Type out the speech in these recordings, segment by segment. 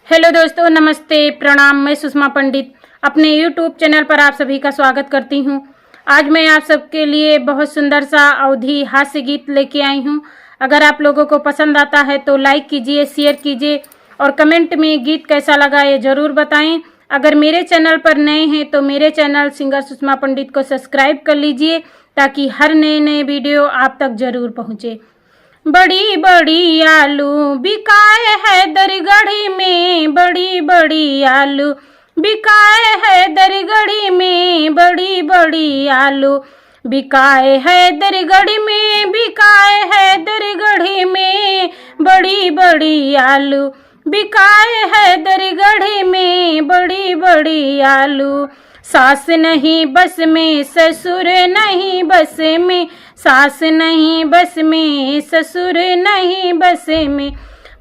Hello दोस्तों, नमस्ते, प्रणाम। मैं सुषमा पंडित अपने यूट्यूब चैनल पर आप सभी का स्वागत करती हूं। आज मैं आप सबके लिए बहुत सुंदर सा अवधी हास्य गीत लेके आई हूं। अगर आप लोगों को पसंद आता है तो लाइक कीजिए, शेयर कीजिए और कमेंट में गीत कैसा लगा ये ज़रूर बताएं। अगर मेरे चैनल पर नए हैं तो मेरे चैनल सिंगर सुषमा पंडित को सब्सक्राइब कर लीजिए ताकि हर नए वीडियो आप तक ज़रूर पहुँचे। बड़ी बड़ी आलू बिकाए है दरगढ़ी में, बड़ी बड़ी आलू बिकाए है दरगढ़ी में, बड़ी बड़ी आलू बिकाए है दरगढ़ी में, बिकाए है दरगढ़ी में, बड़ी बड़ी आलू बिकाए है दरगढ़ी में, बड़ी बड़ी आलू। सास नहीं बस में, ससुर नहीं बस में, सास नहीं बस में, ससुर नहीं बस में,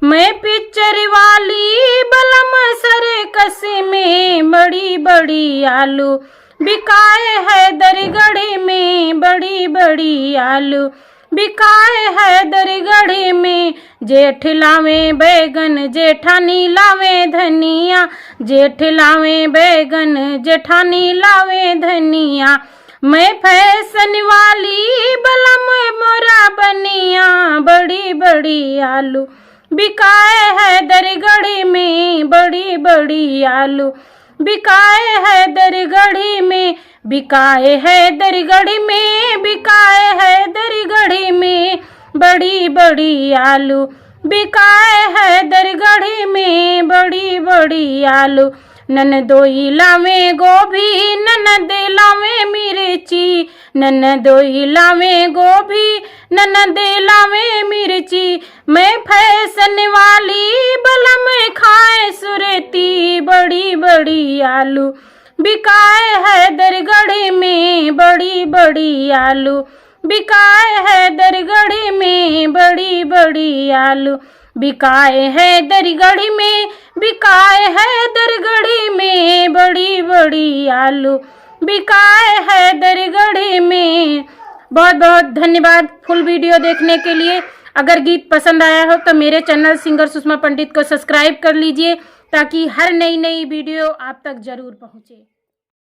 मैं पिक्चर वाली बलम सरकस में, बड़ी बड़ी आलू बिकाए है दरगढ़ी में, बड़ी बड़ी आलू बिकाए है दरगढ़ी में। जेठ लावे बैगन जेठानी लावे धनिया, जेठ लावे बैगन जेठानी लावे धनिया, मैं फैशन वाली बलम मोरा बनिया, बड़ी बड़ी आलू बिकाए है दरगढ़ी में, बड़ी बड़ी आलू बिकाए है दरगढ़ी में, बिकाए है दरगढ़ी में, बिकाए है दरगढ़ी में, बड़ी बड़ी आलू बिकाए है दरगढ़ी में, बड़ी बड़ी आलू। ननदोई लावे गोभी ननद लावे मिर्ची, ननदोई लावे गोभी ननद लावे मिर्ची, मैं फैशन वाली बलम खाए सुरती, बड़ी बड़ी आलू बिकाए है दरगढ़ी में, बड़ी बड़ी आलू बिकाए है दरगढ़ी में, बड़ी बड़ी आलू बिकाए है दरगढ़ी में, बिकाए है दरगढ़ी में, बड़ी बड़ी आलू बिकाए है दरगढ़ी में। बहुत बहुत धन्यवाद फुल वीडियो देखने के लिए। अगर गीत पसंद आया हो तो मेरे चैनल सिंगर सुषमा पंडित को सब्सक्राइब कर लीजिए ताकि हर नई वीडियो आप तक जरूर पहुँचे।